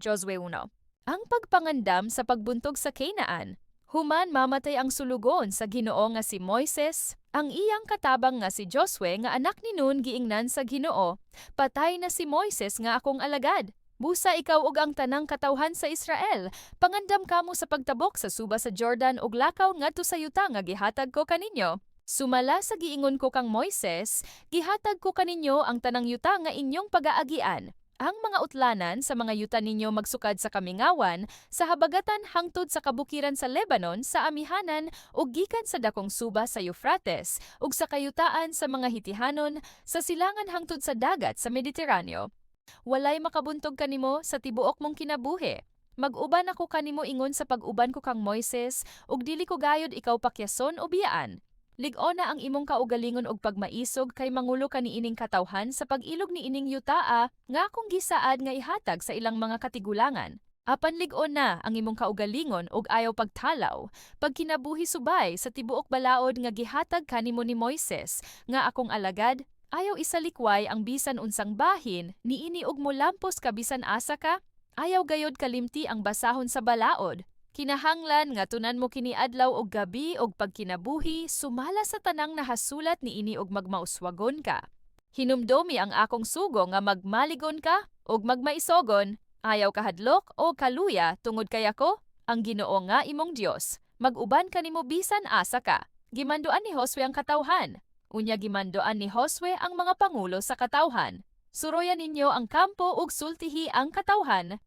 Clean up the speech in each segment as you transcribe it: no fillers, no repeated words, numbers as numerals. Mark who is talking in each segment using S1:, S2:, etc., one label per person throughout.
S1: Josue 1. Ang pagpangandam sa pagbuntog sa Canaan. Human mamatay ang sulugon sa Ginoo nga si Moises, ang iyang katabang nga si Josue nga anak ni Nun giingnan sa Ginoo. Patay na si Moises nga akong alagad. Busa ikaw ug ang tanang katawhan sa Israel, pangandam kamo sa pagtabok sa suba sa Jordan ug lakaw ngadto sa yuta nga gihatag ko kaninyo. Sumala sa giingon ko kang Moises, gihatag ko kaninyo ang tanang yuta nga inyong pagaagian. Ang mga utlanan sa mga yuta ninyo magsukad sa kamingawan, sa habagatan hangtod sa kabukiran sa Lebanon, sa amihanan, ug gikan sa dakong suba sa Euphrates, ug sa kayutaan sa mga Hitihanon, sa silangan hangtod sa dagat sa Mediteraneo. Walay makabuntog kanimo sa tibuok mong kinabuhi. Mag-uban ako kanimo ingon sa pag-uban ko kang Moises, ug dili ko gayod ikaw pakyason o biyaan. Lig-o na ang imong kaugalingon og pagmaisog kay mangulo ka niining katawhan sa pag-ilog ni ining yutaa nga kung gisaad nga ihatag sa ilang mga katigulangan. Apan lig-o na ang imong kaugalingon og ayaw pagtalaw, pagkinabuhi subay sa tibuok balaod nga gihatag kanimo ni Moises, nga akong alagad, ayaw isalikway ang bisan unsang bahin niini og molampos ka bisan asa ka, ayaw gayod kalimti ang basahon sa balaod. Kinahanglan nga tunan mo kini adlaw og gabi og pagkinabuhi sumala sa tanang nahasulat niini og magmauswagon ka. Hinumdomi ang akong sugo nga magmaligon ka og magmaisogon, ayaw kahadlok o kaluya tungod kay ako, ang Ginoo nga imong Dios. Mag-uban kanimo bisan asa ka. Gimanduan ni Josue ang katawhan. Unya gimanduan ni Josue ang mga pangulo sa katawhan. Suroyan ninyo ang kampo ug sultihi ang katawhan.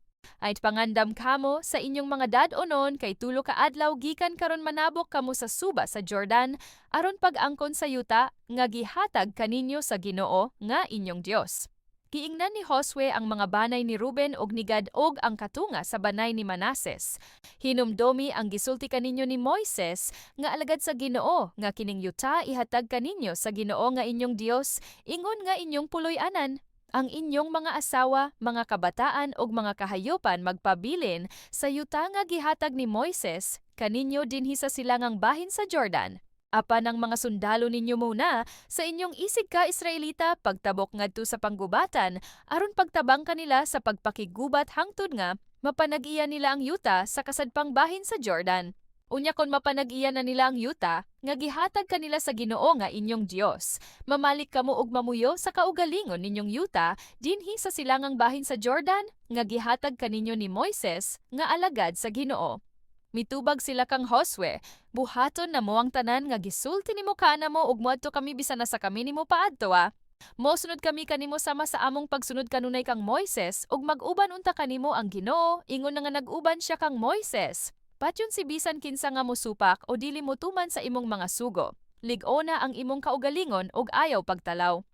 S1: Ay pangandam kamo sa inyong mga dad-onon kay tulo ka adlaw gikan karon manabok kamo sa suba sa Jordan aron pag-angkon sa yuta nga gihatag kaninyo sa Ginoo nga inyong Dios. Giingnan ni Josue ang mga banay ni Ruben ug ni Gad og ang katunga sa banay ni Manases. Hinumdomi ang gisulti kaninyo ni Moises nga alagad sa Ginoo nga kining yuta ihatag kaninyo sa Ginoo nga inyong Dios ingon nga inyong puloy-anan. Ang inyong mga asawa, mga kabataan ug mga kahayupan magpabilin sa yuta nga gihatag ni Moises kaninyo dinhi sa silangang bahin sa Jordan. Apan ang mga sundalo ninyo muna sa inyong isig ka Israelita pagtabok ngadto sa panggubatan aron pagtabang kanila sa pagpakigubat hangtod nga mapanag-iya nila ang yuta sa kasadpang bahin sa Jordan. Unya kon mapanag-iya na nila ang yuta, nga gihatag kanila sa Ginoo nga inyong Dios. Mamalik kamo og mamuyo sa kaugalingon ninyong yuta dinhi sa silangang bahin sa Jordan nga gihatag kaninyo ni Moises nga alagad sa Ginoo. Mitubag sila kang Josue, buhaton na mo ang tanan nga gisulti nimo kanamo ug moadto kami bisan na sa kami nimo paadto Mosunod kami kanimo sama sa among pagsunod kanunay kang Moises ug mag-uban unta kanimo ang Ginoo ingon nga nag-uban siya kang Moises. Patyon si bisan kinsa nga mosupak o dili mo tuman sa imong mga sugo. Lig-o na ang imong kaugalingon og ayaw pagtalaw.